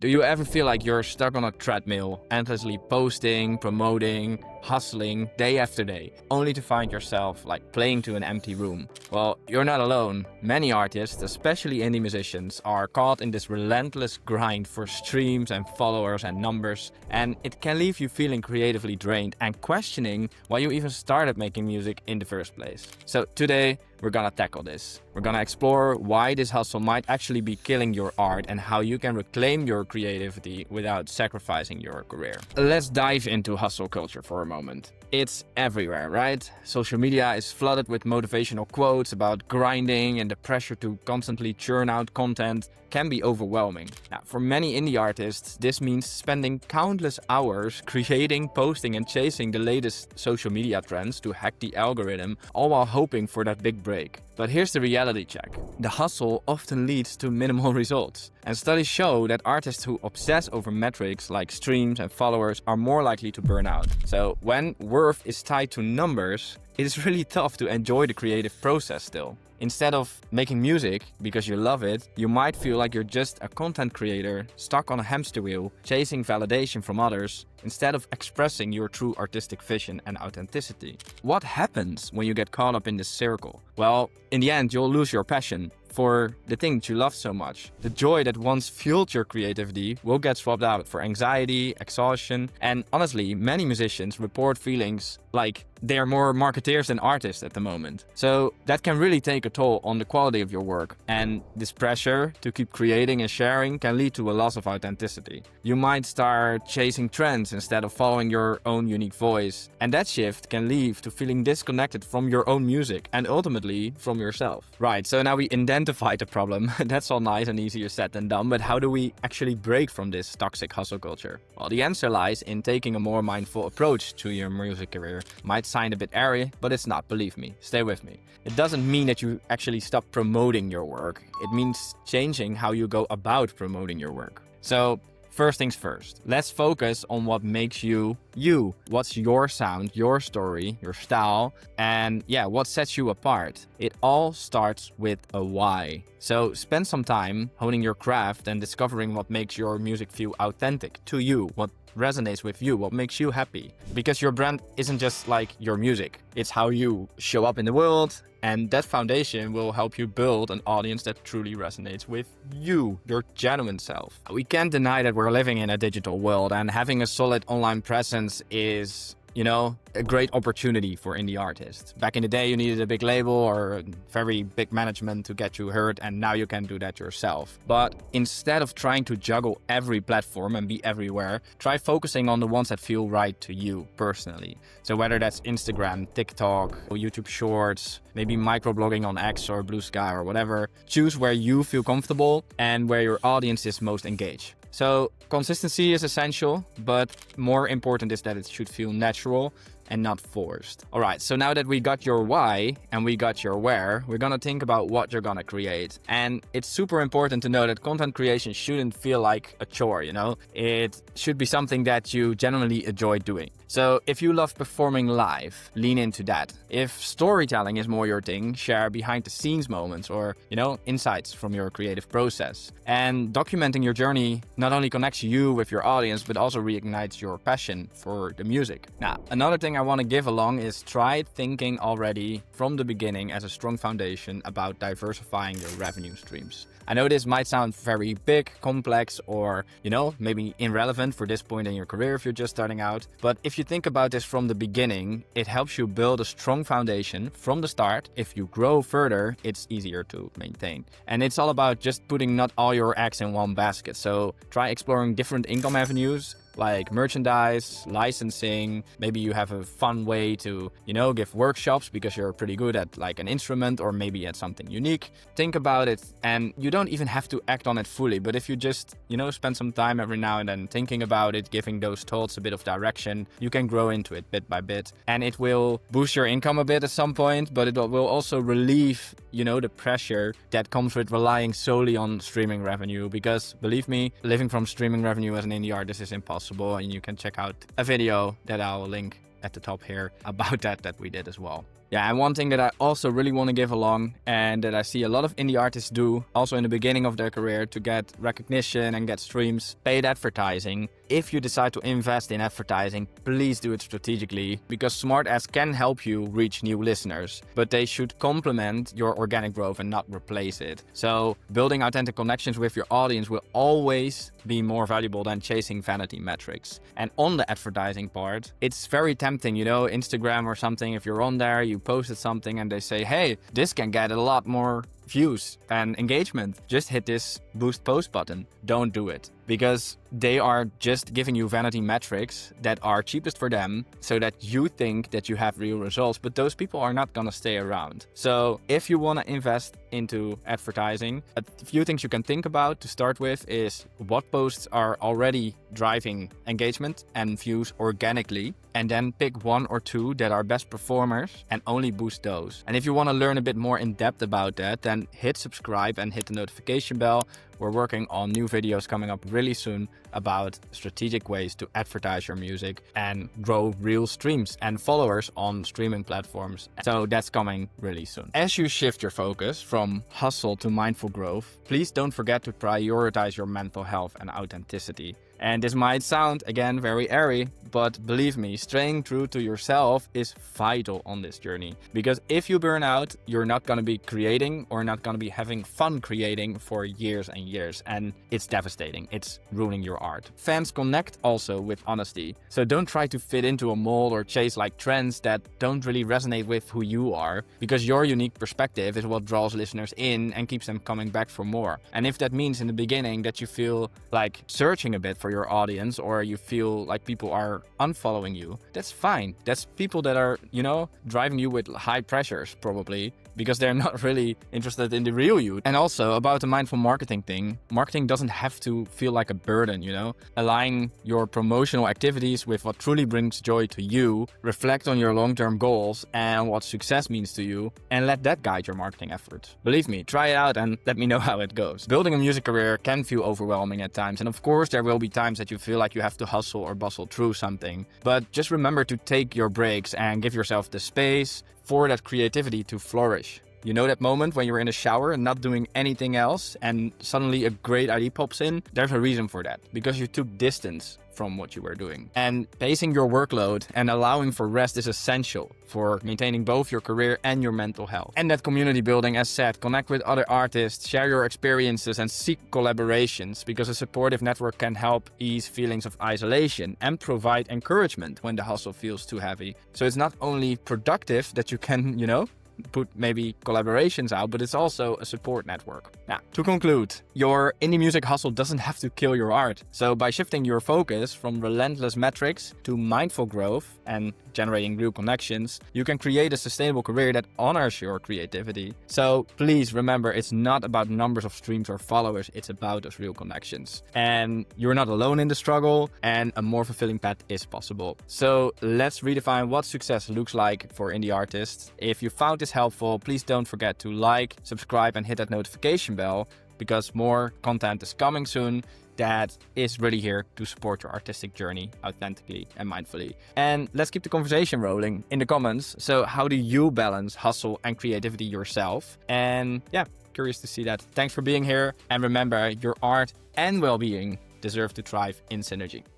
Do you ever feel like you're stuck on a treadmill, endlessly posting, promoting, hustling day after day, only to find yourself like playing to an empty room? Well, you're not alone. Many artists, especially indie musicians, are caught in this relentless grind for streams and followers and numbers, and it can leave you feeling creatively drained and questioning why you even started making music in the first place. So today, we're gonna tackle this. We're gonna explore why this hustle might actually be killing your art and how you can reclaim your creativity without sacrificing your career. Let's dive into hustle culture for a moment. It's everywhere, right? Social media is flooded with motivational quotes about grinding, and the pressure to constantly churn out content can be overwhelming. Now, for many indie artists, this means spending countless hours creating, posting, and chasing the latest social media trends to hack the algorithm, all while hoping for that big break. But here's the reality check. The hustle often leads to minimal results. And studies show that artists who obsess over metrics like streams and followers are more likely to burn out. So when worth is tied to numbers, it is really tough to enjoy the creative process still. Instead of making music because you love it, you might feel like you're just a content creator stuck on a hamster wheel, chasing validation from others, instead of expressing your true artistic vision and authenticity. What happens when you get caught up in this circle? Well, in the end, you'll lose your passion for the thing that you love so much. The joy that once fueled your creativity will get swapped out for anxiety, exhaustion, and honestly, many musicians report feelings like they are more marketeers than artists at the moment. So that can really take a toll on the quality of your work, and this pressure to keep creating and sharing can lead to a loss of authenticity. You might start chasing trends instead of following your own unique voice, and that shift can lead to feeling disconnected from your own music and ultimately from yourself. Right, so now we identified the problem. That's all nice and easier said than done, but how do we actually break from this toxic hustle culture? Well, the answer lies in taking a more mindful approach to your music career. Might sound a bit airy, but it's not, believe me. Stay with me. It doesn't mean that you actually stop promoting your work. It means changing how you go about promoting your work. So, first things first, let's focus on what makes you, you. What's your sound, your story, your style, and what sets you apart. It all starts with a why. So spend some time honing your craft and discovering what makes your music feel authentic to you, what resonates with you, what makes you happy. Because your brand isn't just like your music, it's how you show up in the world, and that foundation will help you build an audience that truly resonates with you, your genuine self. We can't deny that we're living in a digital world, and having a solid online presence is, a great opportunity for indie artists. Back in the day, you needed a big label or very big management to get you heard, and now you can do that yourself. But instead of trying to juggle every platform and be everywhere, try focusing on the ones that feel right to you personally. So whether that's Instagram, TikTok, or YouTube Shorts, maybe microblogging on X or Blue Sky or whatever, choose where you feel comfortable and where your audience is most engaged. So consistency is essential, but more important is that it should feel natural and not forced. All right, so now that we got your why and we got your where, we're gonna think about what you're gonna create. And it's super important to know that content creation shouldn't feel like a chore, It should be something that you genuinely enjoy doing. So if you love performing live, lean into that. If storytelling is more your thing, share behind the scenes moments or, insights from your creative process. And documenting your journey not only connects you with your audience, but also reignites your passion for the music. Now, another thing I want to give along is try thinking already from the beginning as a strong foundation about diversifying your revenue streams. I know this might sound very big, complex, or, maybe irrelevant for this point in your career if you're just starting out. But if you think about this from the beginning, it helps you build a strong foundation from the start. If you grow further, it's easier to maintain. And it's all about just putting not all your eggs in one basket. So try exploring different income avenues, like merchandise, licensing. Maybe you have a fun way to, give workshops because you're pretty good at like an instrument or maybe at something unique. Think about it, and you don't even have to act on it fully. But if you just, spend some time every now and then thinking about it, giving those thoughts a bit of direction, you can grow into it bit by bit. And it will boost your income a bit at some point, but it will also relieve, the pressure that comes with relying solely on streaming revenue. Because believe me, living from streaming revenue as an indie artist is impossible. And you can check out a video that I'll link at the top here about that we did as well. Yeah, and one thing that I also really want to give along, and that I see a lot of indie artists do, also in the beginning of their career to get recognition and get streams, paid advertising. If you decide to invest in advertising, please do it strategically, because smart ads can help you reach new listeners, but they should complement your organic growth and not replace it. So building authentic connections with your audience will always be more valuable than chasing vanity metrics. And on the advertising part, it's very tempting, Instagram or something, if you're on there, you posted something and they say, hey, this can get a lot more views and engagement. Just hit this boost post button. Don't do it, because they are just giving you vanity metrics that are cheapest for them so that you think that you have real results, but those people are not gonna stay around. So if you wanna invest into advertising, a few things you can think about to start with is what posts are already driving engagement and views organically, and then pick one or two that are best performers and only boost those. And if you want to learn a bit more in depth about that, then hit subscribe and hit the notification bell. We're working on new videos coming up really soon about strategic ways to advertise your music and grow real streams and followers on streaming platforms. So that's coming really soon. As you shift your focus from hustle to mindful growth, please don't forget to prioritize your mental health and authenticity. And this might sound, again, very airy, but believe me, staying true to yourself is vital on this journey. Because if you burn out, you're not going to be creating or not going to be having fun creating for years and years. And it's devastating. It's ruining your art. Fans connect also with honesty. So don't try to fit into a mold or chase like trends that don't really resonate with who you are, because your unique perspective is what draws listeners in and keeps them coming back for more. And if that means in the beginning that you feel like searching a bit for your audience, or you feel like people are unfollowing you, that's fine. That's people that are, driving you with high pressures probably, because they're not really interested in the real you. And also about the mindful marketing thing, marketing doesn't have to feel like a burden, Align your promotional activities with what truly brings joy to you, reflect on your long-term goals and what success means to you, and let that guide your marketing efforts. Believe me, try it out and let me know how it goes. Building a music career can feel overwhelming at times, and of course there will be times that you feel like you have to hustle or bustle through something. But just remember to take your breaks and give yourself the space for that creativity to flourish. You know that moment when you're in the shower and not doing anything else and suddenly a great idea pops in? There's a reason for that, because you took distance from what you were doing. And pacing your workload and allowing for rest is essential for maintaining both your career and your mental health. And that community building, as said, connect with other artists, share your experiences and seek collaborations, because a supportive network can help ease feelings of isolation and provide encouragement when the hustle feels too heavy. So it's not only productive that you can, put maybe collaborations out, but it's also a support network. Now, to conclude, your indie music hustle doesn't have to kill your art. So by shifting your focus from relentless metrics to mindful growth and generating real connections, you can create a sustainable career that honors your creativity. So please remember, it's not about numbers of streams or followers, it's about those real connections. And you're not alone in the struggle, and a more fulfilling path is possible. So let's redefine what success looks like for indie artists. If you found this helpful, please don't forget to like, subscribe and hit that notification bell, because more content is coming soon that is really here to support your artistic journey authentically and mindfully. And let's keep the conversation rolling in the comments. So how do you balance hustle and creativity yourself? And yeah, curious to see that. Thanks for being here. And remember, your art and well-being deserve to thrive in synergy.